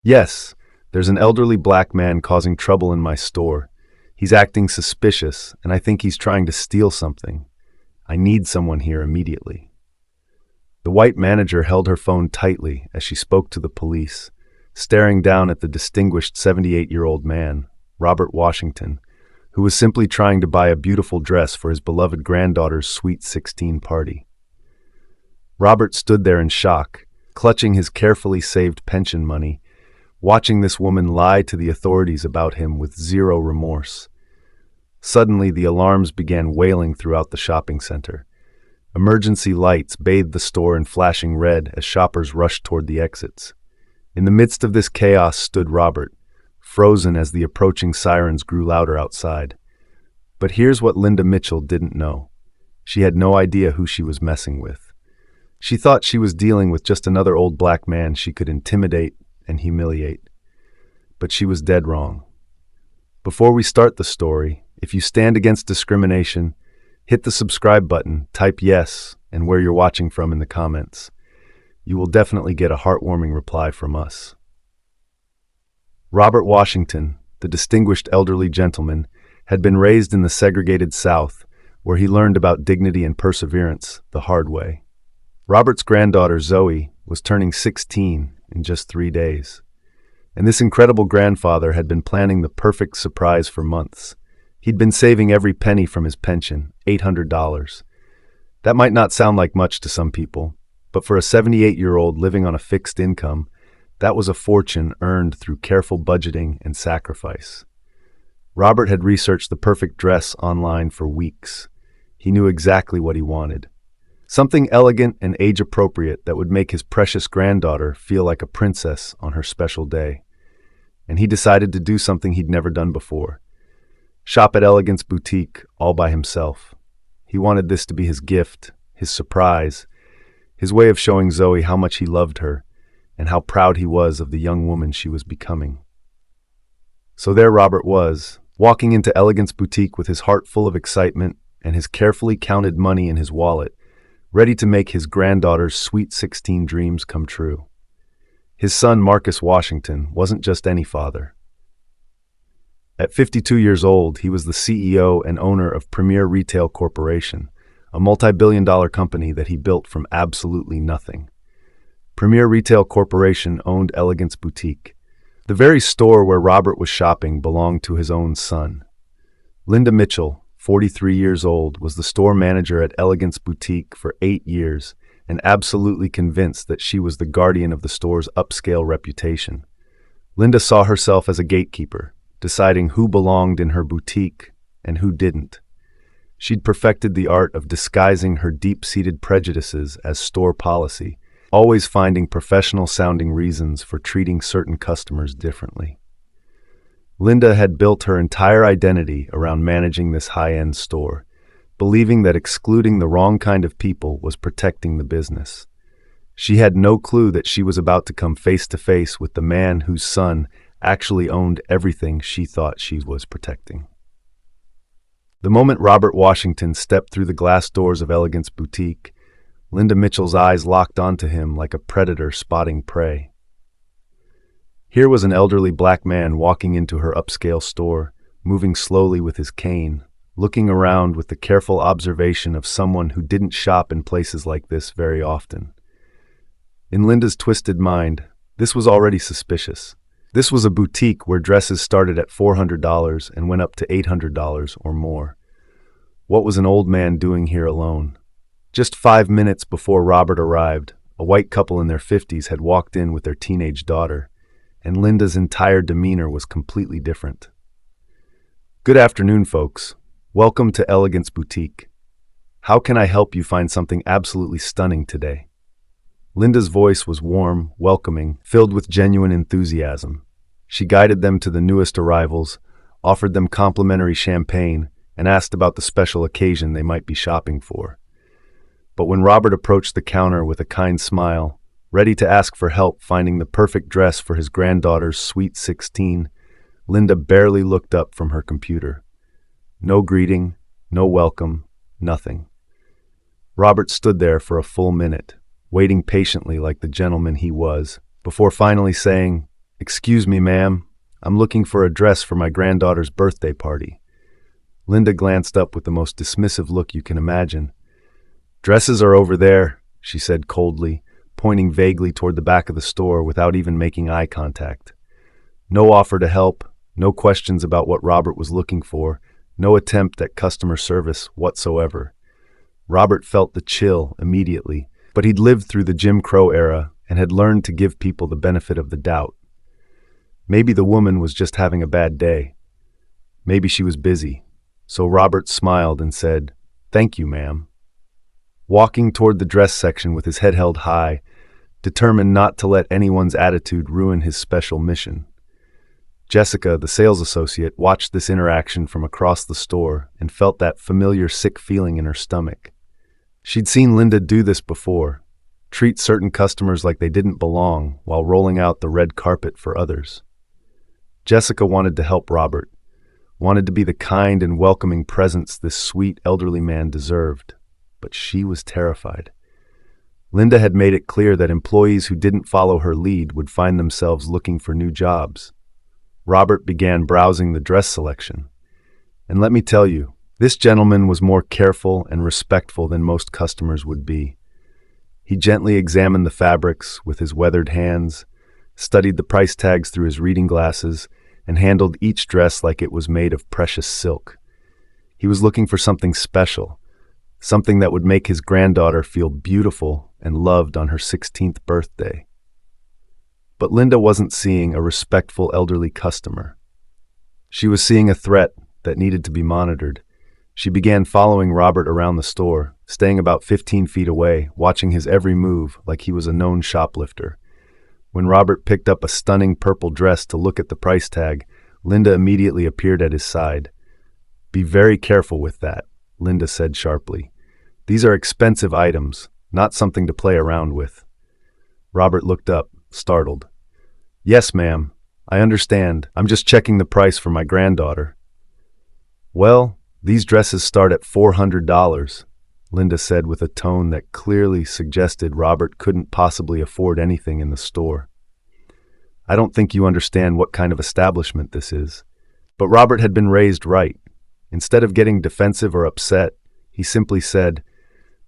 Yes, there's an elderly black man causing trouble in my store. He's acting suspicious, and I think he's trying to steal something. I need someone here immediately." The white manager held her phone tightly as she spoke to the police, staring down at the distinguished 78-year-old man, Robert Washington, who was simply trying to buy a beautiful dress for his beloved granddaughter's sweet 16 party. Robert stood there in shock, clutching his carefully saved pension money, watching this woman lie to the authorities about him with zero remorse. Suddenly, the alarms began wailing throughout the shopping center. Emergency lights bathed the store in flashing red as shoppers rushed toward the exits. In the midst of this chaos stood Robert, frozen as the approaching sirens grew louder outside. But here's what Linda Mitchell didn't know. She had no idea who she was messing with. She thought she was dealing with just another old black man she could intimidate and humiliate. But she was dead wrong. Before we start the story, if you stand against discrimination, hit the subscribe button, type yes, and where you're watching from in the comments. You will definitely get a heartwarming reply from us. Robert Washington, the distinguished elderly gentleman, had been raised in the segregated South, where he learned about dignity and perseverance the hard way. Robert's granddaughter, Zoe, was turning 16 in just 3 days. And this incredible grandfather had been planning the perfect surprise for months. He'd been saving every penny from his pension, $800. That might not sound like much to some people, but for a 78-year-old living on a fixed income, that was a fortune earned through careful budgeting and sacrifice. Robert had researched the perfect dress online for weeks. He knew exactly what he wanted. Something elegant and age-appropriate that would make his precious granddaughter feel like a princess on her special day. And he decided to do something he'd never done before. Shop at Elegance Boutique all by himself. He wanted this to be his gift, his surprise, his way of showing Zoe how much he loved her and how proud he was of the young woman she was becoming. So there Robert was, walking into Elegance Boutique with his heart full of excitement and his carefully counted money in his wallet, ready to make his granddaughter's sweet 16 dreams come true. His son, Marcus Washington, wasn't just any father. At 52 years old, he was the CEO and owner of Premier Retail Corporation, a multi-billion-dollar company that he built from absolutely nothing. Premier Retail Corporation owned Elegance Boutique. The very store where Robert was shopping belonged to his own son. Linda Mitchell, 43 years old, was the store manager at Elegance Boutique for 8 years and absolutely convinced that she was the guardian of the store's upscale reputation. Linda saw herself as a gatekeeper, deciding who belonged in her boutique and who didn't. She'd perfected the art of disguising her deep-seated prejudices as store policy, always finding professional-sounding reasons for treating certain customers differently. Linda had built her entire identity around managing this high-end store, believing that excluding the wrong kind of people was protecting the business. She had no clue that she was about to come face-to-face with the man whose son actually owned everything she thought she was protecting. The moment Robert Washington stepped through the glass doors of Elegance Boutique, Linda Mitchell's eyes locked onto him like a predator spotting prey. Here was an elderly black man walking into her upscale store, moving slowly with his cane, looking around with the careful observation of someone who didn't shop in places like this very often. In Linda's twisted mind, this was already suspicious. This was a boutique where dresses started at $400 and went up to $800 or more. What was an old man doing here alone? Just 5 minutes before Robert arrived, a white couple in their 50s had walked in with their teenage daughter, and Linda's entire demeanor was completely different. Good afternoon, folks. Welcome to Elegance Boutique. How can I help you find something absolutely stunning today? Linda's voice was warm, welcoming, filled with genuine enthusiasm. She guided them to the newest arrivals, offered them complimentary champagne, and asked about the special occasion they might be shopping for. But when Robert approached the counter with a kind smile, ready to ask for help finding the perfect dress for his granddaughter's sweet 16, Linda barely looked up from her computer. No greeting, no welcome, nothing. Robert stood there for a full minute, waiting patiently like the gentleman he was, before finally saying, "Excuse me, ma'am. I'm looking for a dress for my granddaughter's birthday party." Linda glanced up with the most dismissive look you can imagine. "Dresses are over there," she said coldly, pointing vaguely toward the back of the store without even making eye contact. No offer to help, no questions about what Robert was looking for, no attempt at customer service whatsoever. Robert felt the chill immediately, but he'd lived through the Jim Crow era and had learned to give people the benefit of the doubt. Maybe the woman was just having a bad day. Maybe she was busy. So Robert smiled and said, "Thank you, ma'am." Walking toward the dress section with his head held high, determined not to let anyone's attitude ruin his special mission. Jessica, the sales associate, watched this interaction from across the store and felt that familiar sick feeling in her stomach. She'd seen Linda do this before, treat certain customers like they didn't belong while rolling out the red carpet for others. Jessica wanted to help Robert, wanted to be the kind and welcoming presence this sweet elderly man deserved, but she was terrified. Linda had made it clear that employees who didn't follow her lead would find themselves looking for new jobs. Robert began browsing the dress selection. And let me tell you, this gentleman was more careful and respectful than most customers would be. He gently examined the fabrics with his weathered hands, studied the price tags through his reading glasses, and handled each dress like it was made of precious silk. He was looking for something special, something that would make his granddaughter feel beautiful and loved on her 16th birthday. But Linda wasn't seeing a respectful elderly customer. She was seeing a threat that needed to be monitored. She began following Robert around the store, staying about 15 feet away, watching his every move like he was a known shoplifter. When Robert picked up a stunning purple dress to look at the price tag, Linda immediately appeared at his side. "Be very careful with that," Linda said sharply. "These are expensive items, not something to play around with." Robert looked up, startled. "Yes, ma'am. I understand. I'm just checking the price for my granddaughter." "Well, these dresses start at $400, Linda said with a tone that clearly suggested Robert couldn't possibly afford anything in the store. "I don't think you understand what kind of establishment this is." But Robert had been raised right. Instead of getting defensive or upset, he simply said,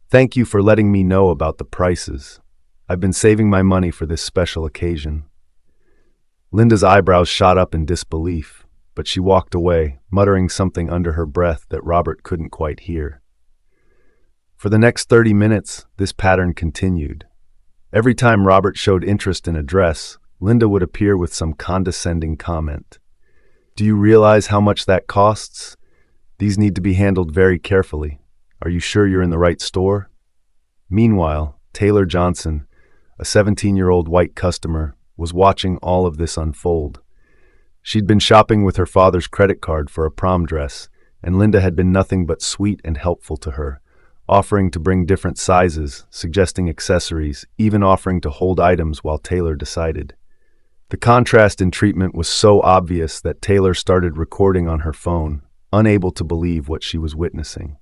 "Thank you for letting me know about the prices. I've been saving my money for this special occasion." Linda's eyebrows shot up in disbelief, but she walked away, muttering something under her breath that Robert couldn't quite hear. For the next 30 minutes, this pattern continued. Every time Robert showed interest in a dress, Linda would appear with some condescending comment. "Do you realize how much that costs? These need to be handled very carefully. Are you sure you're in the right store?" Meanwhile, Taylor Johnson, a 17-year-old white customer, was watching all of this unfold. She'd been shopping with her father's credit card for a prom dress, and Linda had been nothing but sweet and helpful to her, offering to bring different sizes, suggesting accessories, even offering to hold items while Taylor decided. The contrast in treatment was so obvious that Taylor started recording on her phone, unable to believe what she was witnessing.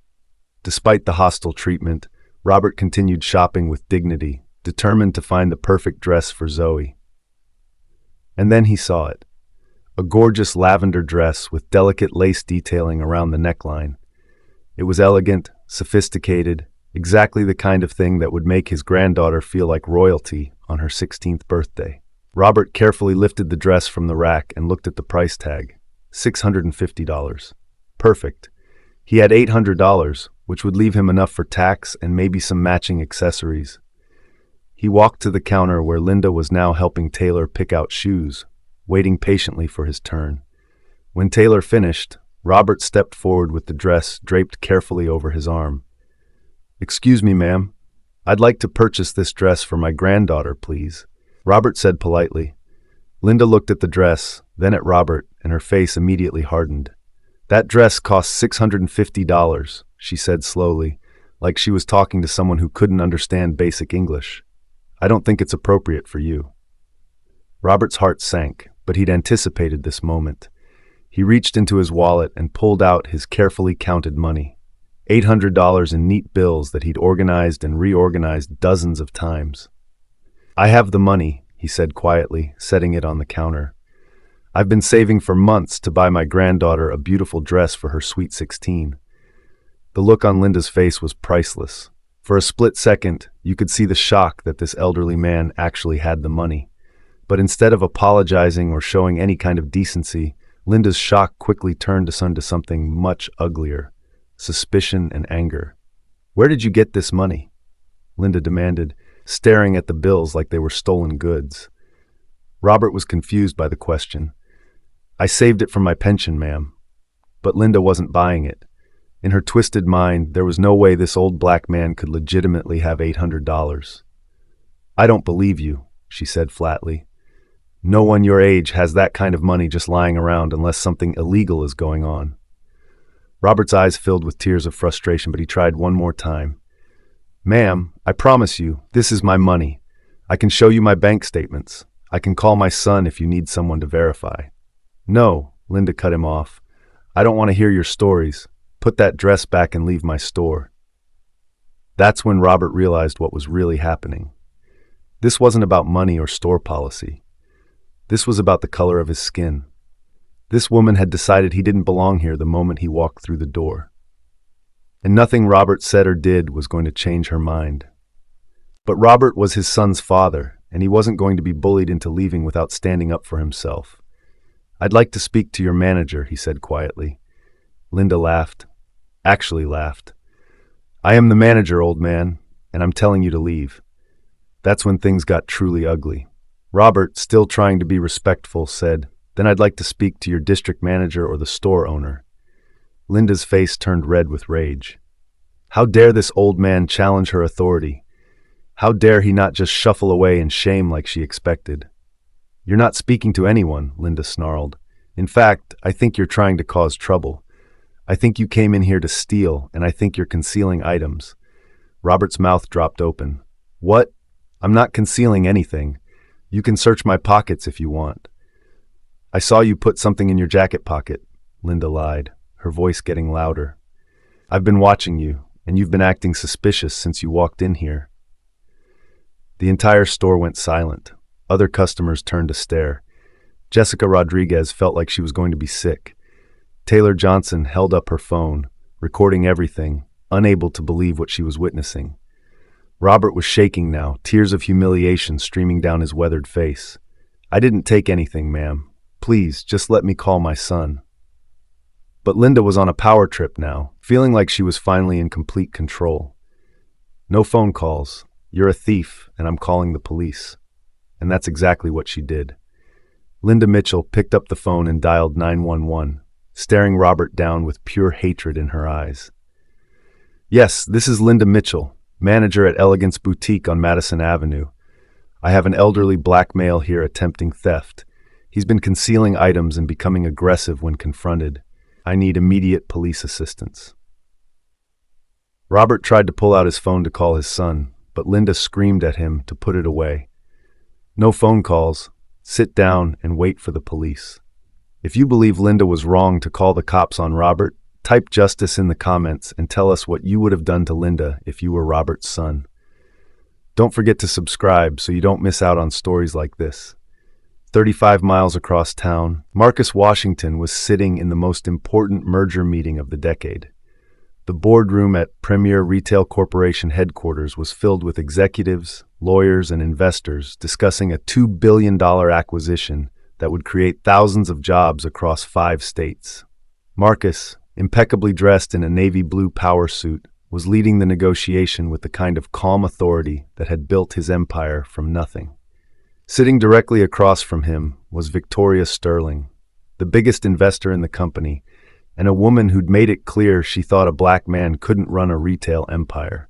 Despite the hostile treatment, Robert continued shopping with dignity, determined to find the perfect dress for Zoe. And then he saw it. A gorgeous lavender dress with delicate lace detailing around the neckline. It was elegant, sophisticated, exactly the kind of thing that would make his granddaughter feel like royalty on her 16th birthday. Robert carefully lifted the dress from the rack and looked at the price tag. $650. Perfect. He had $800, which would leave him enough for tax and maybe some matching accessories. He walked to the counter where Linda was now helping Taylor pick out shoes, waiting patiently for his turn. When Taylor finished, Robert stepped forward with the dress draped carefully over his arm. "Excuse me, ma'am. I'd like to purchase this dress for my granddaughter, please," Robert said politely. Linda looked at the dress, then at Robert, and her face immediately hardened. "That dress costs $650, she said slowly, like she was talking to someone who couldn't understand basic English. "I don't think it's appropriate for you." Robert's heart sank, but he'd anticipated this moment. He reached into his wallet and pulled out his carefully counted money. $800 in neat bills that he'd organized and reorganized dozens of times. "I have the money," he said quietly, setting it on the counter. I've been saving for months to buy my granddaughter a beautiful dress for her sweet 16. The look on Linda's face was priceless. For a split second, you could see the shock that this elderly man actually had the money. But instead of apologizing or showing any kind of decency, Linda's shock quickly turned to something much uglier: suspicion and anger. "Where did you get this money?" Linda demanded, staring at the bills like they were stolen goods. Robert was confused by the question. "I saved it from my pension, ma'am." But Linda wasn't buying it. In her twisted mind, there was no way this old black man could legitimately have $800. "I don't believe you," she said flatly. "No one your age has that kind of money just lying around unless something illegal is going on." Robert's eyes filled with tears of frustration, but he tried one more time. "Ma'am, I promise you, this is my money. I can show you my bank statements. I can call my son if you need someone to verify." "No," Linda cut him off. "I don't want to hear your stories. Put that dress back and leave my store." That's when Robert realized what was really happening. This wasn't about money or store policy. This was about the color of his skin. This woman had decided he didn't belong here the moment he walked through the door. And nothing Robert said or did was going to change her mind. But Robert was his son's father, and he wasn't going to be bullied into leaving without standing up for himself. "I'd like to speak to your manager," he said quietly. Linda laughed. Actually laughed. "I am the manager, old man, and I'm telling you to leave." That's when things got truly ugly. Robert, still trying to be respectful, said, "Then I'd like to speak to your district manager or the store owner." Linda's face turned red with rage. How dare this old man challenge her authority? How dare he not just shuffle away in shame like she expected? "You're not speaking to anyone," Linda snarled. "In fact, I think you're trying to cause trouble. I think you came in here to steal, and I think you're concealing items." Robert's mouth dropped open. "What? I'm not concealing anything. You can search my pockets if you want." "I saw you put something in your jacket pocket," Linda lied, her voice getting louder. "I've been watching you, and you've been acting suspicious since you walked in here." The entire store went silent. Other customers turned to stare. Jessica Rodriguez felt like she was going to be sick. Taylor Johnson held up her phone, recording everything, unable to believe what she was witnessing. Robert was shaking now, tears of humiliation streaming down his weathered face. "I didn't take anything, ma'am. Please, just let me call my son." But Linda was on a power trip now, feeling like she was finally in complete control. "No phone calls. You're a thief, and I'm calling the police." And that's exactly what she did. Linda Mitchell picked up the phone and dialed 911. Staring Robert down with pure hatred in her eyes. "Yes, this is Linda Mitchell, manager at Elegance Boutique on Madison Avenue. I have an elderly black male here attempting theft. He's been concealing items and becoming aggressive when confronted. I need immediate police assistance." Robert tried to pull out his phone to call his son, but Linda screamed at him to put it away. "No phone calls. Sit down and wait for the police." If you believe Linda was wrong to call the cops on Robert, type justice in the comments and tell us what you would have done to Linda if you were Robert's son. Don't forget to subscribe so you don't miss out on stories like this. 35 miles across town, Marcus Washington was sitting in the most important merger meeting of the decade. The boardroom at Premier Retail Corporation headquarters was filled with executives, lawyers, and investors discussing a $2 billion acquisition that would create thousands of jobs across 5 states. Marcus, impeccably dressed in a navy blue power suit, was leading the negotiation with the kind of calm authority that had built his empire from nothing. Sitting directly across from him was Victoria Sterling, the biggest investor in the company, and a woman who'd made it clear she thought a black man couldn't run a retail empire.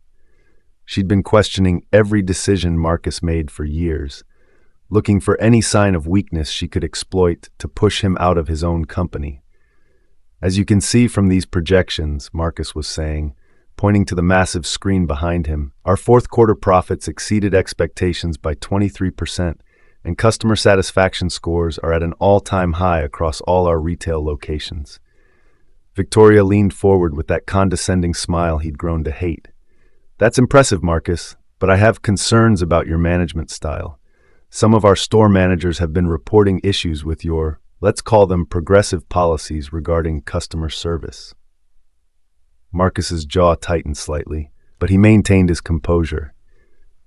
She'd been questioning every decision Marcus made for years, looking for any sign of weakness she could exploit to push him out of his own company. "As you can see from these projections," Marcus was saying, pointing to the massive screen behind him, "our fourth quarter profits exceeded expectations by 23%, and customer satisfaction scores are at an all-time high across all our retail locations." Victoria leaned forward with that condescending smile he'd grown to hate. "That's impressive, Marcus, but I have concerns about your management style. Some of our store managers have been reporting issues with your, let's call them progressive policies regarding customer service. Marcus's jaw tightened slightly, but he maintained his composure.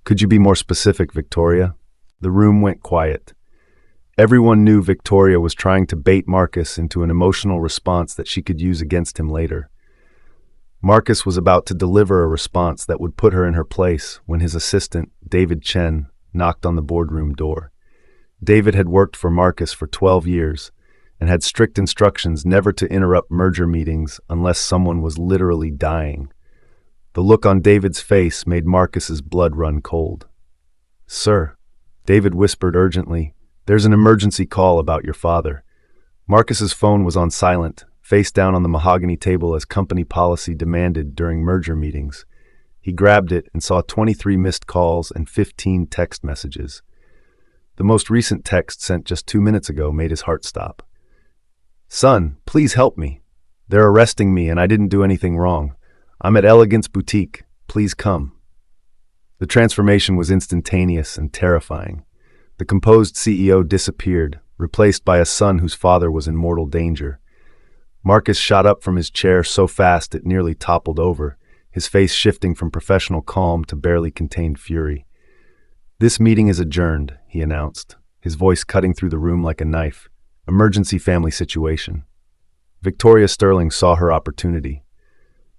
Could you be more specific, Victoria? The room went quiet. Everyone knew Victoria was trying to bait Marcus into an emotional response that she could use against him later. Marcus was about to deliver a response that would put her in her place when his assistant, David Chen, knocked on the boardroom door. David had worked for Marcus for 12 years and had strict instructions never to interrupt merger meetings unless someone was literally dying. The look on David's face made Marcus's blood run cold. "Sir," David whispered urgently, "there's an emergency call about your father." Marcus's phone was on silent, face down on the mahogany table as company policy demanded during merger meetings. He grabbed it and saw 23 missed calls and 15 text messages. The most recent text sent just 2 minutes ago made his heart stop. "Son, please help me. They're arresting me and I didn't do anything wrong. I'm at Elegance Boutique. Please come." The transformation was instantaneous and terrifying. The composed CEO disappeared, replaced by a son whose father was in mortal danger. Marcus shot up from his chair so fast it nearly toppled over, his face shifting from professional calm to barely contained fury. "This meeting is adjourned," he announced, his voice cutting through the room like a knife. "Emergency family situation." Victoria Sterling saw her opportunity.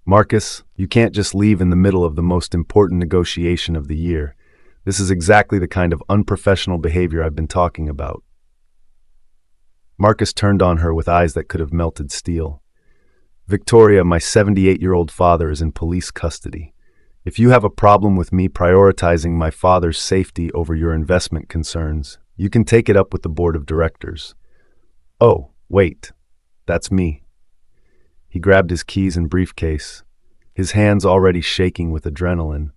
"Marcus, you can't just leave in the middle of the most important negotiation of the year. This is exactly the kind of unprofessional behavior I've been talking about." Marcus turned on her with eyes that could have melted steel. "Victoria, my 78-year-old father is in police custody. If you have a problem with me prioritizing my father's safety over your investment concerns, you can take it up with the board of directors." "Oh, wait, that's me." He grabbed his keys and briefcase, his hands already shaking with adrenaline.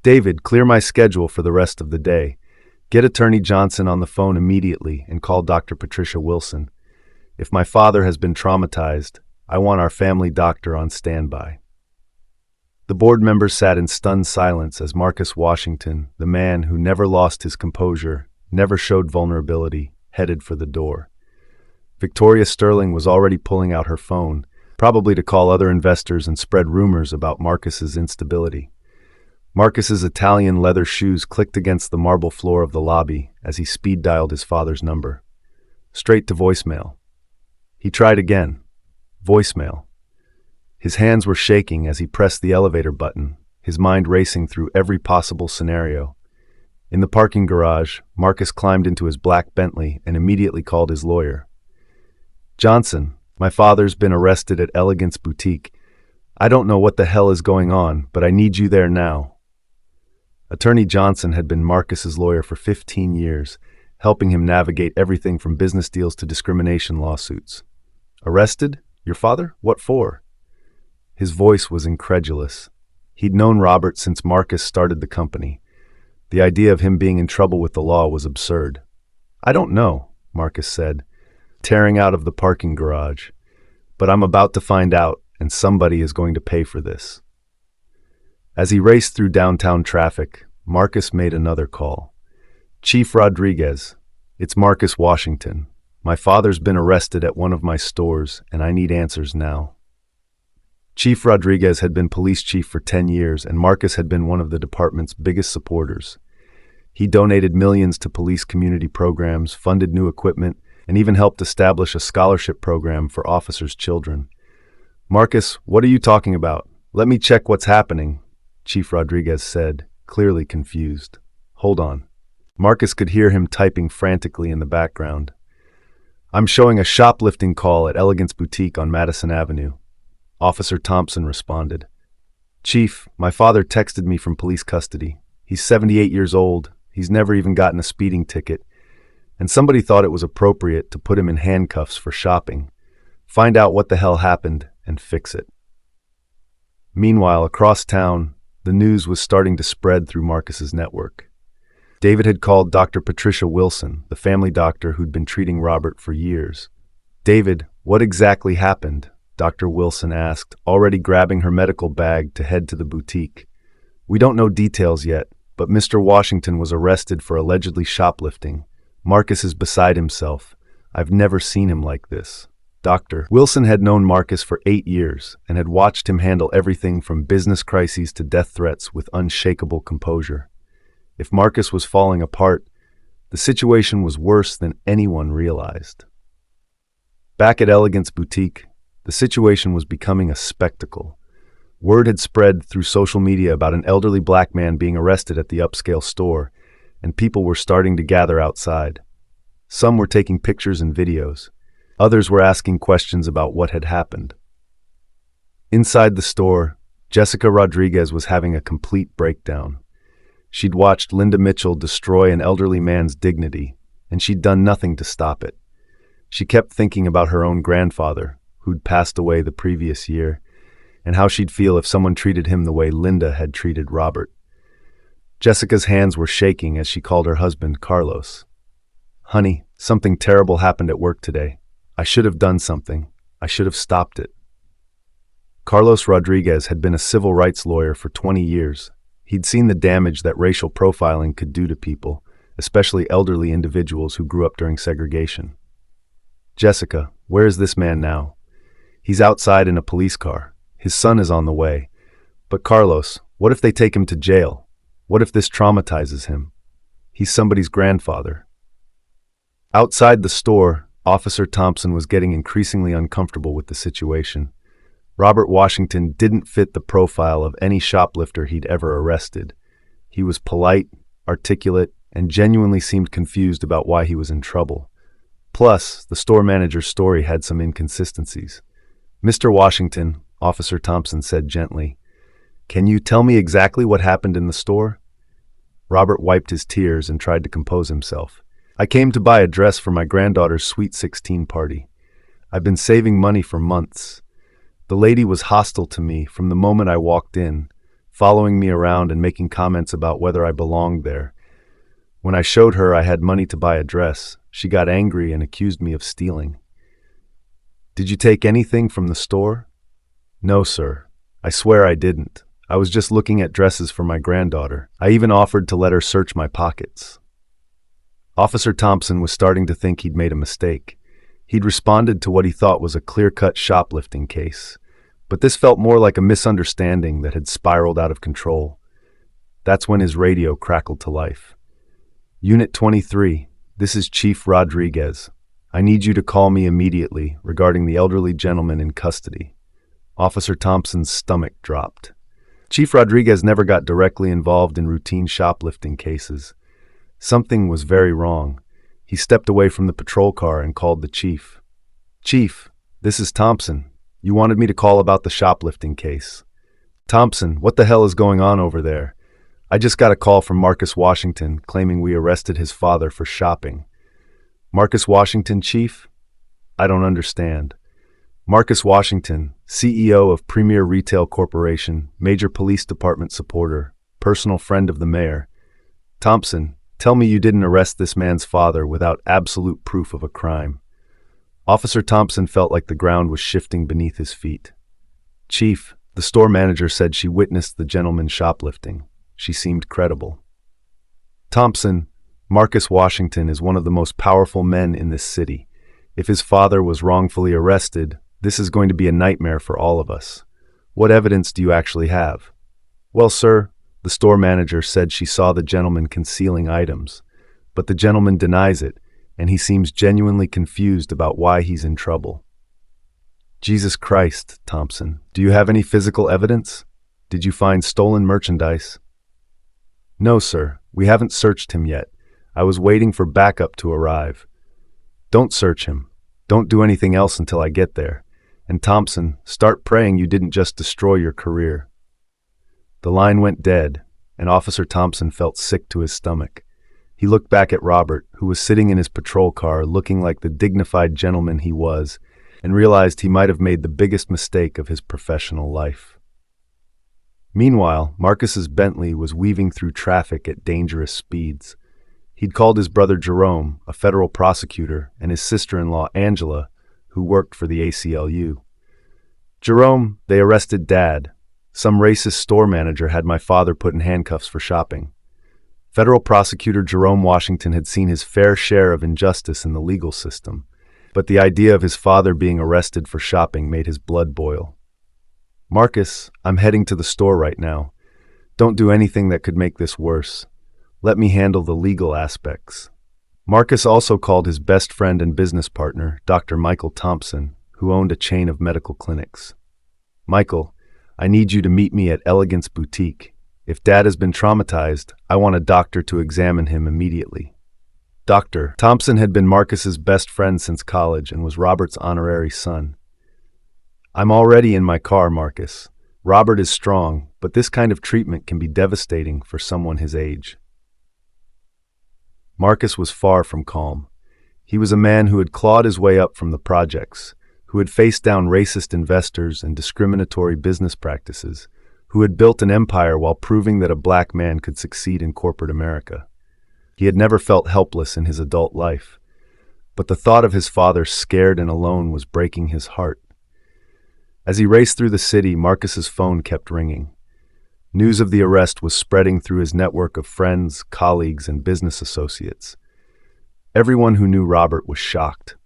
"David, clear my schedule for the rest of the day. Get Attorney Johnson on the phone immediately and call Dr. Patricia Wilson. If my father has been traumatized, I want our family doctor on standby." The board members sat in stunned silence as Marcus Washington, the man who never lost his composure, never showed vulnerability, headed for the door. Victoria Sterling was already pulling out her phone, probably to call other investors and spread rumors about Marcus's instability. Marcus's Italian leather shoes clicked against the marble floor of the lobby as he speed dialed his father's number. Straight to voicemail. He tried again. Voicemail. His hands were shaking as he pressed the elevator button, his mind racing through every possible scenario. In the parking garage, Marcus climbed into his black Bentley and immediately called his lawyer. "Johnson, my father's been arrested at Elegance Boutique. I don't know what the hell is going on, but I need you there now." Attorney Johnson had been Marcus's lawyer for 15 years, helping him navigate everything from business deals to discrimination lawsuits. "Arrested? Your father? What for?" His voice was incredulous. He'd known Robert since Marcus started the company. The idea of him being in trouble with the law was absurd. "I don't know," Marcus said, tearing out of the parking garage. "But I'm about to find out, and somebody is going to pay for this." As he raced through downtown traffic, Marcus made another call. "Chief Rodriguez, it's Marcus Washington. My father's been arrested at one of my stores, and I need answers now." Chief Rodriguez had been police chief for 10 years, and Marcus had been one of the department's biggest supporters. He donated millions to police community programs, funded new equipment, and even helped establish a scholarship program for officers' children. "Marcus, what are you talking about? Let me check what's happening," Chief Rodriguez said, clearly confused. "Hold on." Marcus could hear him typing frantically in the background. "I'm showing a shoplifting call at Elegance Boutique on Madison Avenue." Officer Thompson responded. "Chief, my father texted me from police custody. He's 78 years old. He's never even gotten a speeding ticket. And somebody thought it was appropriate to put him in handcuffs for shopping. Find out what the hell happened and fix it." Meanwhile, across town, the news was starting to spread through Marcus's network. David had called Dr. Patricia Wilson, the family doctor who'd been treating Robert for years. "David, what exactly happened?" Dr. Wilson asked, already grabbing her medical bag to head to the boutique. "We don't know details yet, But Mr. Washington was arrested for allegedly shoplifting. Marcus is beside himself. I've never seen him like this. Dr. Wilson had known Marcus for 8 years and had watched him handle everything from business crises to death threats with unshakable composure. If Marcus was falling apart, the situation was worse than anyone realized. Back at Elegance Boutique, the situation was becoming a spectacle. Word had spread through social media about an elderly black man being arrested at the upscale store, and people were starting to gather outside. Some were taking pictures and videos. Others were asking questions about what had happened. Inside the store, Jessica Rodriguez was having a complete breakdown. She'd watched Linda Mitchell destroy an elderly man's dignity, and she'd done nothing to stop it. She kept thinking about her own grandfather, who'd passed away the previous year, and how she'd feel if someone treated him the way Linda had treated Robert. Jessica's hands were shaking as she called her husband, Carlos. "Honey, something terrible happened at work today. I should have done something. I should have stopped it." Carlos Rodriguez had been a civil rights lawyer for 20 years. He'd seen the damage that racial profiling could do to people, especially elderly individuals who grew up during segregation. "Jessica, where is this man now?" "He's outside in a police car. His son is on the way." "But Carlos, what if they take him to jail? What if this traumatizes him? He's somebody's grandfather." Outside the store, Officer Thompson was getting increasingly uncomfortable with the situation. Robert Washington didn't fit the profile of any shoplifter he'd ever arrested. He was polite, articulate, and genuinely seemed confused about why he was in trouble. Plus, the store manager's story had some inconsistencies. "Mr. Washington," Officer Thompson said gently, "can you tell me exactly what happened in the store?" Robert wiped his tears and tried to compose himself. "I came to buy a dress for my granddaughter's Sweet 16 party. I've been saving money for months. The lady was hostile to me from the moment I walked in, following me around and making comments about whether I belonged there. When I showed her I had money to buy a dress, she got angry and accused me of stealing." "Did you take anything from the store?" "No, sir. I swear I didn't. I was just looking at dresses for my granddaughter. I even offered to let her search my pockets." Officer Thompson was starting to think he'd made a mistake. He'd responded to what he thought was a clear-cut shoplifting case, but this felt more like a misunderstanding that had spiraled out of control. That's when his radio crackled to life. "Unit 23, this is Chief Rodriguez. I need you to call me immediately regarding the elderly gentleman in custody." Officer Thompson's stomach dropped. Chief Rodriguez never got directly involved in routine shoplifting cases. Something was very wrong. He stepped away from the patrol car and called the chief. "Chief, this is Thompson. You wanted me to call about the shoplifting case." "Thompson, what the hell is going on over there? I just got a call from Marcus Washington claiming we arrested his father for shopping." "Marcus Washington, Chief? I don't understand." "Marcus Washington, CEO of Premier Retail Corporation, major police department supporter, personal friend of the mayor. Thompson, tell me you didn't arrest this man's father without absolute proof of a crime." Officer Thompson felt like the ground was shifting beneath his feet. "Chief, the store manager said she witnessed the gentleman shoplifting. She seemed credible." "Thompson, Marcus Washington is one of the most powerful men in this city. If his father was wrongfully arrested, this is going to be a nightmare for all of us. What evidence do you actually have?" "Well, sir, the store manager said she saw the gentleman concealing items, but the gentleman denies it, and he seems genuinely confused about why he's in trouble." "Jesus Christ, Thompson, do you have any physical evidence? Did you find stolen merchandise?" "No, sir, we haven't searched him yet. I was waiting for backup to arrive." "Don't search him. Don't do anything else until I get there. And Thompson, start praying you didn't just destroy your career." The line went dead, and Officer Thompson felt sick to his stomach. He looked back at Robert, who was sitting in his patrol car looking like the dignified gentleman he was, and realized he might have made the biggest mistake of his professional life. Meanwhile, Marcus's Bentley was weaving through traffic at dangerous speeds. He'd called his brother Jerome, a federal prosecutor, and his sister-in-law Angela, who worked for the ACLU. "Jerome, they arrested Dad. Some racist store manager had my father put in handcuffs for shopping." Federal prosecutor Jerome Washington had seen his fair share of injustice in the legal system, but the idea of his father being arrested for shopping made his blood boil. "Marcus, I'm heading to the store right now. Don't do anything that could make this worse. Let me handle the legal aspects." Marcus also called his best friend and business partner, Dr. Michael Thompson, who owned a chain of medical clinics. "Michael, I need you to meet me at Elegance Boutique. If Dad has been traumatized, I want a doctor to examine him immediately." Dr. Thompson had been Marcus's best friend since college and was Robert's honorary son. "I'm already in my car, Marcus. Robert is strong, but this kind of treatment can be devastating for someone his age." Marcus was far from calm. He was a man who had clawed his way up from the projects, who had faced down racist investors and discriminatory business practices, who had built an empire while proving that a black man could succeed in corporate America. He had never felt helpless in his adult life, but the thought of his father scared and alone was breaking his heart. As he raced through the city, Marcus's phone kept ringing. News of the arrest was spreading through his network of friends, colleagues, and business associates. Everyone who knew Robert was shocked.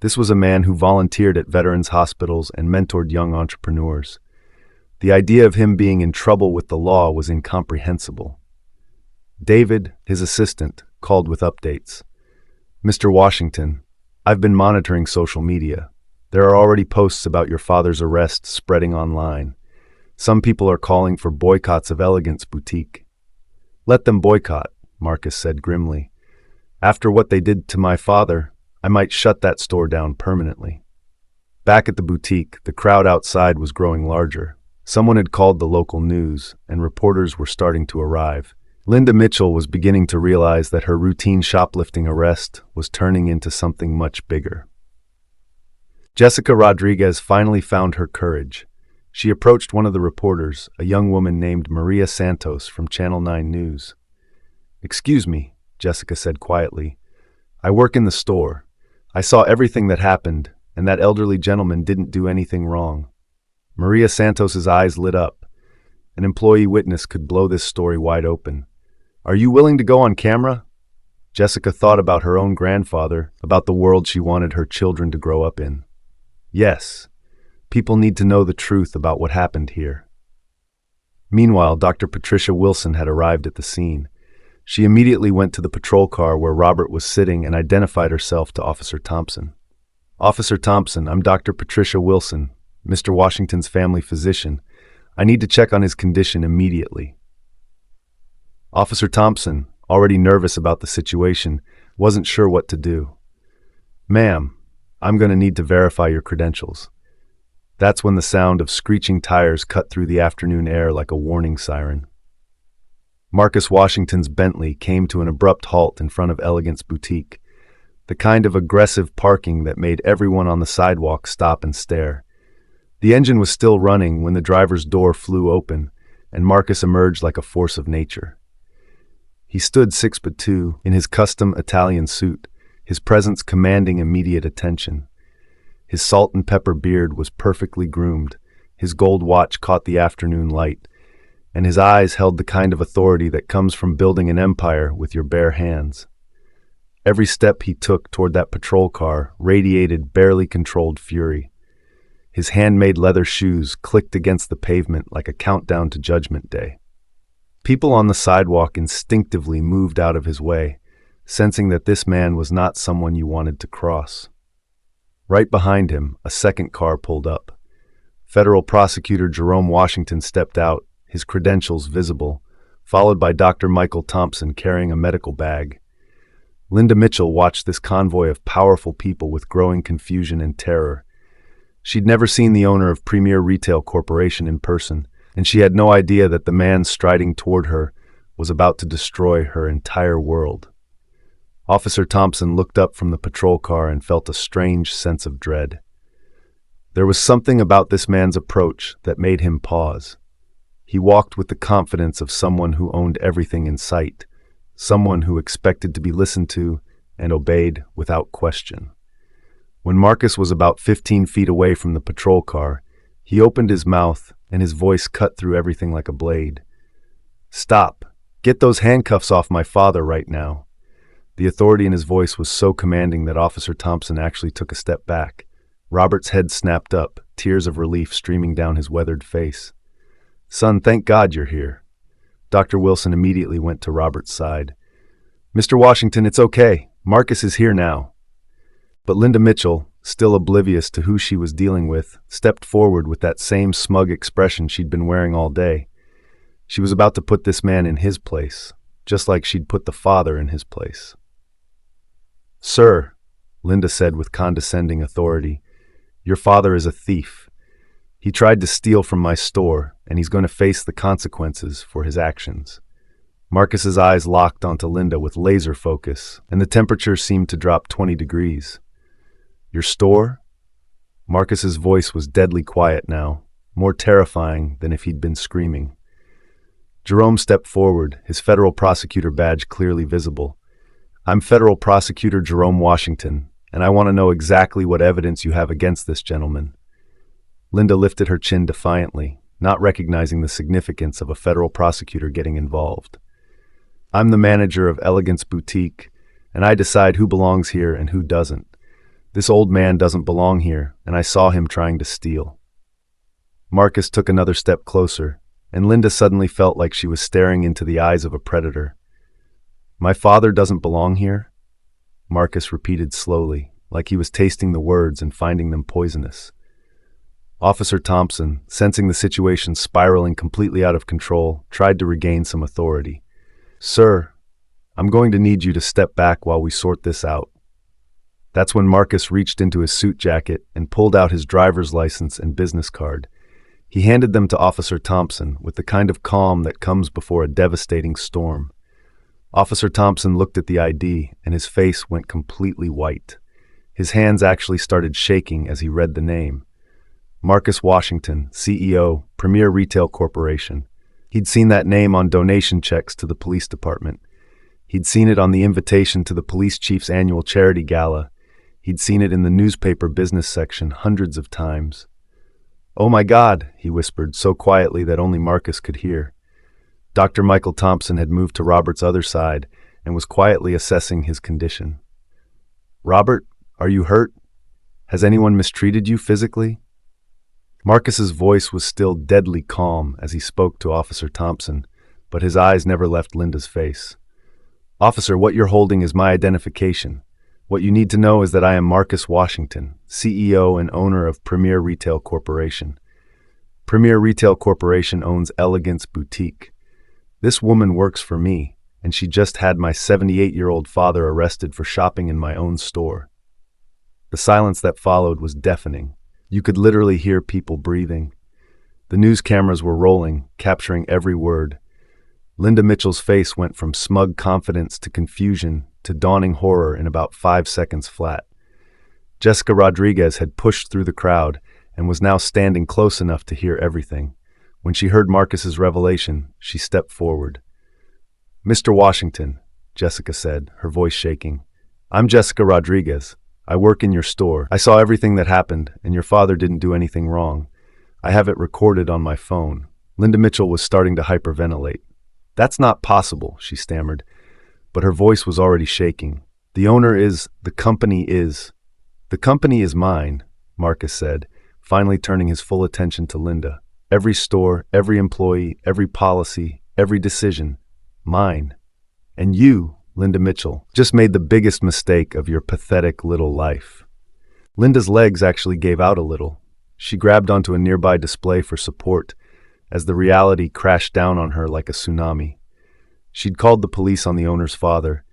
This was a man who volunteered at veterans' hospitals and mentored young entrepreneurs. The idea of him being in trouble with the law was incomprehensible. David, his assistant, called with updates. "Mr. Washington, I've been monitoring social media. There are already posts about your father's arrest spreading online. Some people are calling for boycotts of Elegance Boutique." "Let them boycott," Marcus said grimly. "After what they did to my father, I might shut that store down permanently." Back at the boutique, the crowd outside was growing larger. Someone had called the local news, and reporters were starting to arrive. Linda Mitchell was beginning to realize that her routine shoplifting arrest was turning into something much bigger. Jessica Rodriguez finally found her courage. She approached one of the reporters, a young woman named Maria Santos from Channel 9 News. "Excuse me," Jessica said quietly. "I work in the store. I saw everything that happened, and that elderly gentleman didn't do anything wrong." Maria Santos's eyes lit up. An employee witness could blow this story wide open. "Are you willing to go on camera?" Jessica thought about her own grandfather, about the world she wanted her children to grow up in. "Yes. People need to know the truth about what happened here." Meanwhile, Dr. Patricia Wilson had arrived at the scene. She immediately went to the patrol car where Robert was sitting and identified herself to Officer Thompson. "Officer Thompson, I'm Dr. Patricia Wilson, Mr. Washington's family physician. I need to check on his condition immediately." Officer Thompson, already nervous about the situation, wasn't sure what to do. "Ma'am, I'm going to need to verify your credentials." That's when the sound of screeching tires cut through the afternoon air like a warning siren. Marcus Washington's Bentley came to an abrupt halt in front of Elegance Boutique, the kind of aggressive parking that made everyone on the sidewalk stop and stare. The engine was still running when the driver's door flew open, and Marcus emerged like a force of nature. He stood 6'2" in his custom Italian suit, his presence commanding immediate attention. His salt and pepper beard was perfectly groomed, his gold watch caught the afternoon light, and his eyes held the kind of authority that comes from building an empire with your bare hands. Every step he took toward that patrol car radiated barely controlled fury. His handmade leather shoes clicked against the pavement like a countdown to Judgment Day. People on the sidewalk instinctively moved out of his way, sensing that this man was not someone you wanted to cross. Right behind him, a second car pulled up. Federal prosecutor Jerome Washington stepped out, his credentials visible, followed by Dr. Michael Thompson carrying a medical bag. Linda Mitchell watched this convoy of powerful people with growing confusion and terror. She'd never seen the owner of Premier Retail Corporation in person, and she had no idea that the man striding toward her was about to destroy her entire world. Officer Thompson looked up from the patrol car and felt a strange sense of dread. There was something about this man's approach that made him pause. He walked with the confidence of someone who owned everything in sight, someone who expected to be listened to and obeyed without question. When Marcus was about 15 feet away from the patrol car, he opened his mouth and his voice cut through everything like a blade. "Stop. Get those handcuffs off my father right now. The authority in his voice was so commanding that Officer Thompson actually took a step back. Robert's head snapped up, tears of relief streaming down his weathered face. Son, thank God you're here. Dr. Wilson immediately went to Robert's side. Mr. Washington, it's okay. Marcus is here now. But Linda Mitchell, still oblivious to who she was dealing with, stepped forward with that same smug expression she'd been wearing all day. She was about to put this man in his place, just like she'd put the father in his place. Sir, Linda said with condescending authority, your father is a thief. He tried to steal from my store, and he's going to face the consequences for his actions. Marcus's eyes locked onto Linda with laser focus, and the temperature seemed to drop 20 degrees. Your store? Marcus's voice was deadly quiet now, more terrifying than if he'd been screaming. Jerome stepped forward, his federal prosecutor badge clearly visible. I'm Federal Prosecutor Jerome Washington, and I want to know exactly what evidence you have against this gentleman. Linda lifted her chin defiantly, not recognizing the significance of a federal prosecutor getting involved. I'm the manager of Elegance Boutique, and I decide who belongs here and who doesn't. This old man doesn't belong here, and I saw him trying to steal. Marcus took another step closer, and Linda suddenly felt like she was staring into the eyes of a predator. My father doesn't belong here? Marcus repeated slowly, like he was tasting the words and finding them poisonous. Officer Thompson, sensing the situation spiraling completely out of control, tried to regain some authority. Sir, I'm going to need you to step back while we sort this out. That's when Marcus reached into his suit jacket and pulled out his driver's license and business card. He handed them to Officer Thompson with the kind of calm that comes before a devastating storm. Officer Thompson looked at the ID, and his face went completely white. His hands actually started shaking as he read the name. Marcus Washington, CEO, Premier Retail Corporation. He'd seen that name on donation checks to the police department. He'd seen it on the invitation to the police chief's annual charity gala. He'd seen it in the newspaper business section hundreds of times. Oh my God, he whispered so quietly that only Marcus could hear. Dr. Michael Thompson had moved to Robert's other side and was quietly assessing his condition. Robert, are you hurt? Has anyone mistreated you physically? Marcus's voice was still deadly calm as he spoke to Officer Thompson, but his eyes never left Linda's face. Officer, what you're holding is my identification. What you need to know is that I am Marcus Washington, CEO and owner of Premier Retail Corporation. Premier Retail Corporation owns Elegance Boutique. This woman works for me, and she just had my 78-year-old father arrested for shopping in my own store. The silence that followed was deafening. You could literally hear people breathing. The news cameras were rolling, capturing every word. Linda Mitchell's face went from smug confidence to confusion to dawning horror in about 5 seconds flat. Jessica Rodriguez had pushed through the crowd and was now standing close enough to hear everything. When she heard Marcus's revelation, she stepped forward. Mr. Washington, Jessica said, her voice shaking. I'm Jessica Rodriguez. I work in your store. I saw everything that happened, and your father didn't do anything wrong. I have it recorded on my phone. Linda Mitchell was starting to hyperventilate. That's not possible, she stammered, but her voice was already shaking. The company is mine, Marcus said, finally turning his full attention to Linda. Every store, every employee, every policy, every decision. Mine. And you, Linda Mitchell, just made the biggest mistake of your pathetic little life. Linda's legs actually gave out a little. She grabbed onto a nearby display for support as the reality crashed down on her like a tsunami. She'd called the police on the owner's father.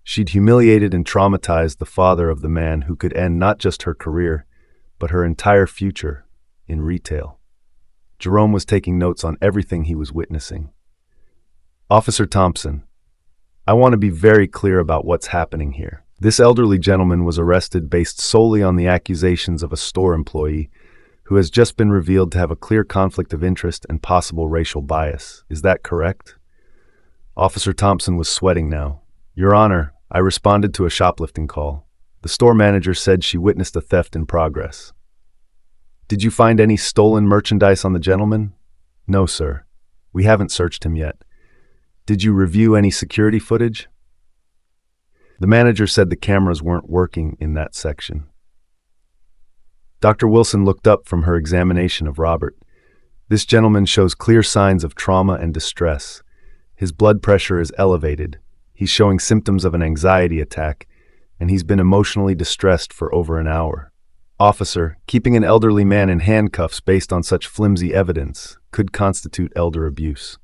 She'd humiliated and traumatized the father of the man who could end not just her career, but her entire future in retail. Jerome was taking notes on everything he was witnessing. Officer Thompson, I want to be very clear about what's happening here. This elderly gentleman was arrested based solely on the accusations of a store employee who has just been revealed to have a clear conflict of interest and possible racial bias. Is that correct? Officer Thompson was sweating now. Your Honor, I responded to a shoplifting call. The store manager said she witnessed a theft in progress. Did you find any stolen merchandise on the gentleman? No, sir. We haven't searched him yet. Did you review any security footage? The manager said the cameras weren't working in that section. Dr. Wilson looked up from her examination of Robert. This gentleman shows clear signs of trauma and distress. His blood pressure is elevated. He's showing symptoms of an anxiety attack, and he's been emotionally distressed for over an hour. Officer, keeping an elderly man in handcuffs based on such flimsy evidence could constitute elder abuse.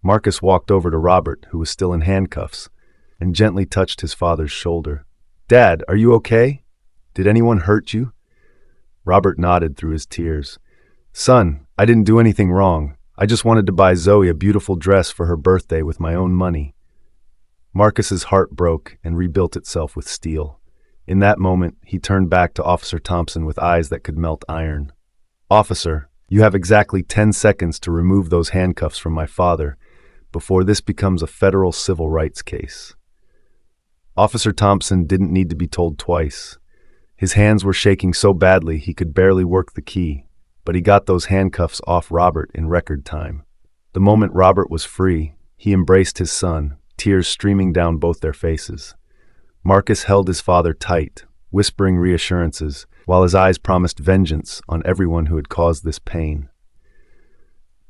Marcus walked over to Robert, who was still in handcuffs, and gently touched his father's shoulder. "Dad, are you okay? Did anyone hurt you?" Robert nodded through his tears. "Son, I didn't do anything wrong. I just wanted to buy Zoe a beautiful dress for her birthday with my own money." Marcus's heart broke and rebuilt itself with steel. In that moment, he turned back to Officer Thompson with eyes that could melt iron. "Officer, you have exactly 10 seconds to remove those handcuffs from my father before this becomes a federal civil rights case." Officer Thompson didn't need to be told twice. His hands were shaking so badly he could barely work the key, but he got those handcuffs off Robert in record time. The moment Robert was free, he embraced his son, tears streaming down both their faces. Marcus held his father tight, whispering reassurances, while his eyes promised vengeance on everyone who had caused this pain.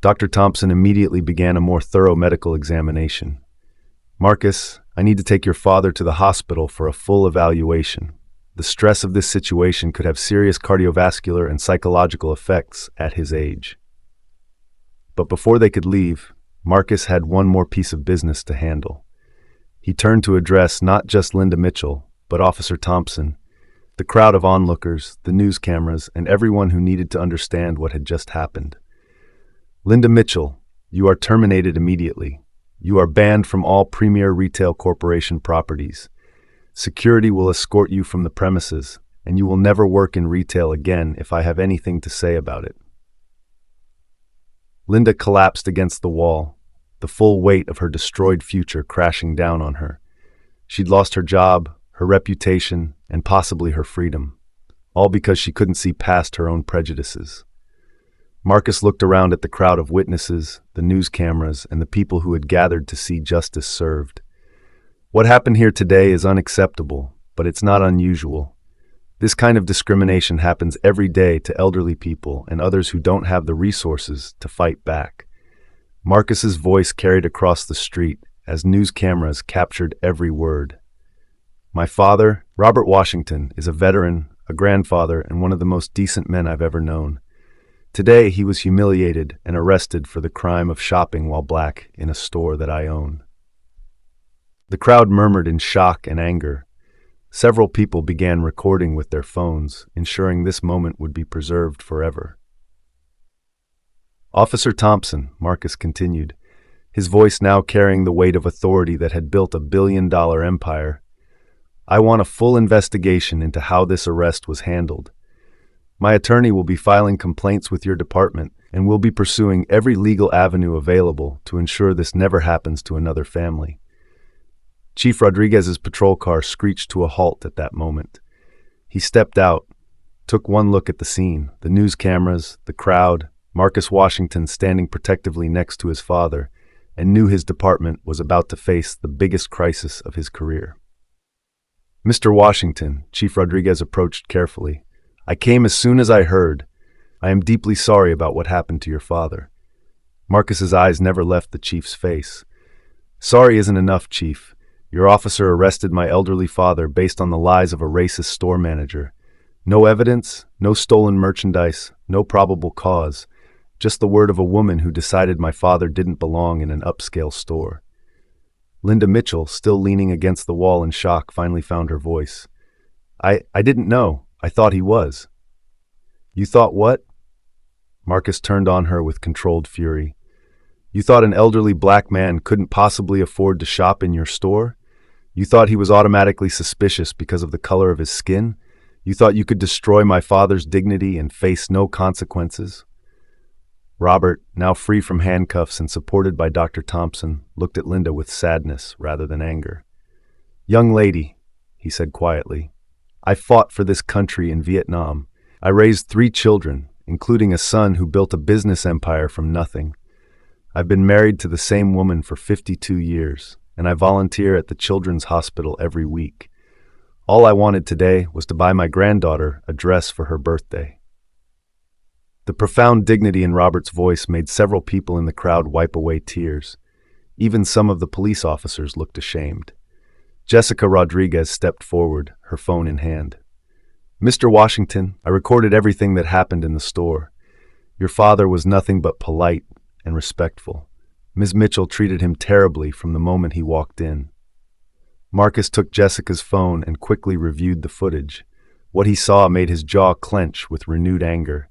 Dr. Thompson immediately began a more thorough medical examination. "Marcus, I need to take your father to the hospital for a full evaluation. The stress of this situation could have serious cardiovascular and psychological effects at his age." But before they could leave, Marcus had one more piece of business to handle. He turned to address not just Linda Mitchell, but Officer Thompson, the crowd of onlookers, the news cameras, and everyone who needed to understand what had just happened. "Linda Mitchell, you are terminated immediately. You are banned from all Premier Retail Corporation properties. Security will escort you from the premises, and you will never work in retail again if I have anything to say about it." Linda collapsed against the wall, the full weight of her destroyed future crashing down on her. She'd lost her job, her reputation, and possibly her freedom, all because she couldn't see past her own prejudices. Marcus looked around at the crowd of witnesses, the news cameras, and the people who had gathered to see justice served. What happened here today is unacceptable, but it's not unusual. This kind of discrimination happens every day to elderly people and others who don't have the resources to fight back. Marcus's voice carried across the street as news cameras captured every word. "My father, Robert Washington, is a veteran, a grandfather, and one of the most decent men I've ever known. Today, he was humiliated and arrested for the crime of shopping while black in a store that I own." The crowd murmured in shock and anger. Several people began recording with their phones, ensuring this moment would be preserved forever. "Officer Thompson," Marcus continued, his voice now carrying the weight of authority that had built a billion-dollar empire, "I want a full investigation into how this arrest was handled. My attorney will be filing complaints with your department, and will be pursuing every legal avenue available to ensure this never happens to another family." Chief Rodriguez's patrol car screeched to a halt at that moment. He stepped out, took one look at the scene, the news cameras, the crowd, Marcus Washington standing protectively next to his father, and knew his department was about to face the biggest crisis of his career. "Mr. Washington," Chief Rodriguez approached carefully, "I came as soon as I heard. I am deeply sorry about what happened to your father." Marcus's eyes never left the chief's face. "Sorry isn't enough, Chief. Your officer arrested my elderly father based on the lies of a racist store manager. No evidence, no stolen merchandise, no probable cause. Just the word of a woman who decided my father didn't belong in an upscale store." Linda Mitchell, still leaning against the wall in shock, finally found her voice. I didn't know. I thought he was." "You thought what?" Marcus turned on her with controlled fury. "You thought an elderly black man couldn't possibly afford to shop in your store? You thought he was automatically suspicious because of the color of his skin? You thought you could destroy my father's dignity and face no consequences?" Robert, now free from handcuffs and supported by Dr. Thompson, looked at Linda with sadness rather than anger. "Young lady," he said quietly, "I fought for this country in Vietnam. I raised 3 children, including a son who built a business empire from nothing. I've been married to the same woman for 52 years, and I volunteer at the Children's Hospital every week. All I wanted today was to buy my granddaughter a dress for her birthday." The profound dignity in Robert's voice made several people in the crowd wipe away tears. Even some of the police officers looked ashamed. Jessica Rodriguez stepped forward, her phone in hand. "Mr. Washington, I recorded everything that happened in the store. Your father was nothing but polite and respectful. Ms. Mitchell treated him terribly from the moment he walked in." Marcus took Jessica's phone and quickly reviewed the footage. What he saw made his jaw clench with renewed anger.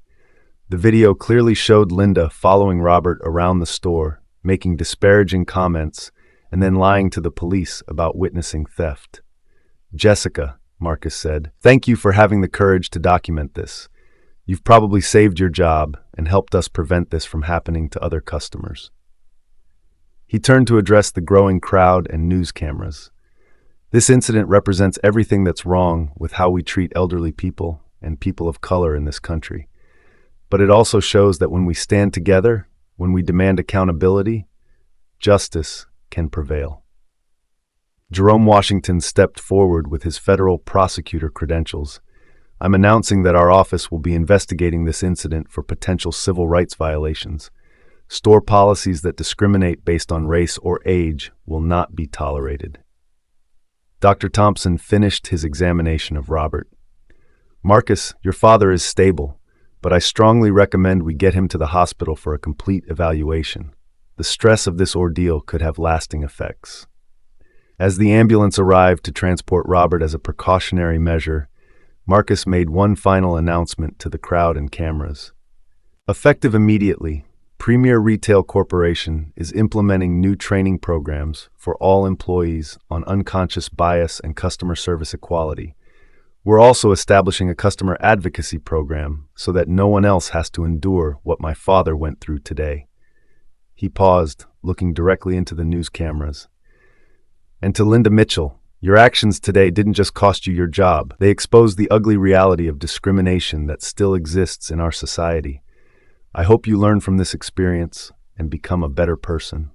The video clearly showed Linda following Robert around the store, making disparaging comments, and then lying to the police about witnessing theft. "Jessica," Marcus said, "thank you for having the courage to document this. You've probably saved your job and helped us prevent this from happening to other customers." He turned to address the growing crowd and news cameras. "This incident represents everything that's wrong with how we treat elderly people and people of color in this country. But it also shows that when we stand together, when we demand accountability, justice can prevail." Jerome Washington stepped forward with his federal prosecutor credentials. "I'm announcing that our office will be investigating this incident for potential civil rights violations. Store policies that discriminate based on race or age will not be tolerated." Dr. Thompson finished his examination of Robert. "Marcus, your father is stable, but I strongly recommend we get him to the hospital for a complete evaluation. The stress of this ordeal could have lasting effects." As the ambulance arrived to transport Robert as a precautionary measure, Marcus made one final announcement to the crowd and cameras. "Effective immediately, Premier Retail Corporation is implementing new training programs for all employees on unconscious bias and customer service equality. We're also establishing a customer advocacy program so that no one else has to endure what my father went through today." He paused, looking directly into the news cameras. "And to Linda Mitchell, your actions today didn't just cost you your job. They exposed the ugly reality of discrimination that still exists in our society. I hope you learn from this experience and become a better person."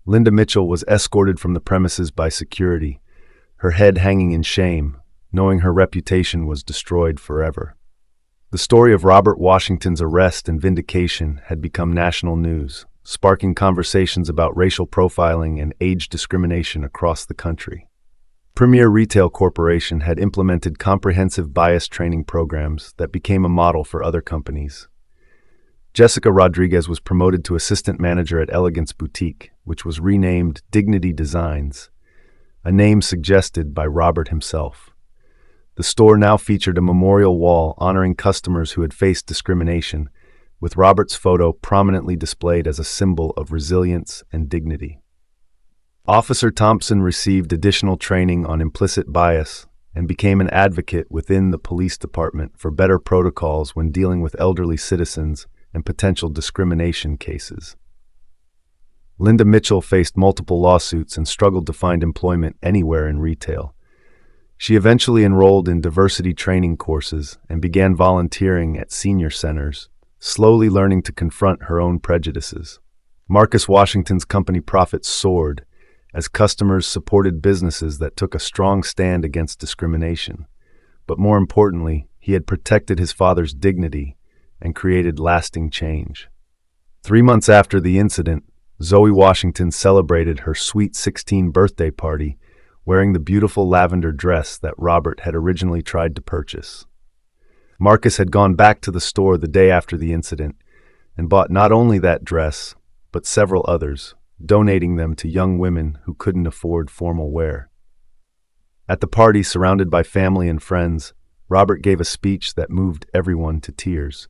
Linda Mitchell was escorted from the premises by security, her head hanging in shame, knowing her reputation was destroyed forever. The story of Robert Washington's arrest and vindication had become national news, sparking conversations about racial profiling and age discrimination across the country. Premier Retail Corporation had implemented comprehensive bias training programs that became a model for other companies. Jessica Rodriguez was promoted to assistant manager at Elegance Boutique, which was renamed Dignity Designs, a name suggested by Robert himself. The store now featured a memorial wall honoring customers who had faced discrimination, with Robert's photo prominently displayed as a symbol of resilience and dignity. Officer Thompson received additional training on implicit bias and became an advocate within the police department for better protocols when dealing with elderly citizens and potential discrimination cases. Linda Mitchell faced multiple lawsuits and struggled to find employment anywhere in retail. She eventually enrolled in diversity training courses and began volunteering at senior centers, slowly learning to confront her own prejudices. Marcus Washington's company profits soared as customers supported businesses that took a strong stand against discrimination. But more importantly, he had protected his father's dignity and created lasting change. 3 months after the incident, Zoe Washington celebrated her sweet 16th birthday party wearing the beautiful lavender dress that Robert had originally tried to purchase. Marcus had gone back to the store the day after the incident and bought not only that dress, but several others, donating them to young women who couldn't afford formal wear. At the party, surrounded by family and friends, Robert gave a speech that moved everyone to tears.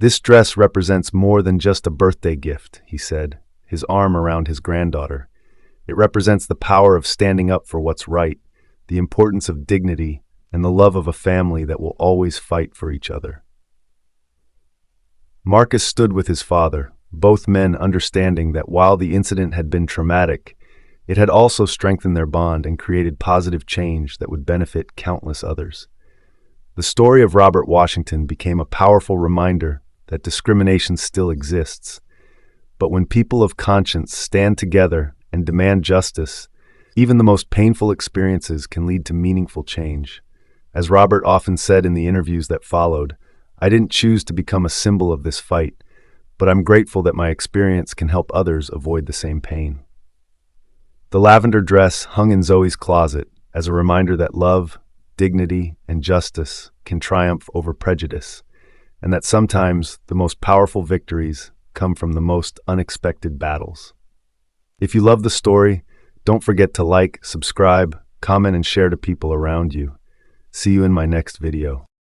"This dress represents more than just a birthday gift," he said, his arm around his granddaughter. "It represents the power of standing up for what's right, the importance of dignity, and the love of a family that will always fight for each other." Marcus stood with his father, both men understanding that while the incident had been traumatic, it had also strengthened their bond and created positive change that would benefit countless others. The story of Robert Washington became a powerful reminder that discrimination still exists, But when people of conscience stand together and demand justice, even the most painful experiences can lead to meaningful change. As Robert often said in the interviews that followed, "I didn't choose to become a symbol of this fight, but I'm grateful that my experience can help others avoid the same pain." The lavender dress hung in Zoe's closet as a reminder that love, dignity, and justice can triumph over prejudice, and that sometimes the most powerful victories come from the most unexpected battles. If you love the story, don't forget to like, subscribe, comment, and share to people around you. See you in my next video.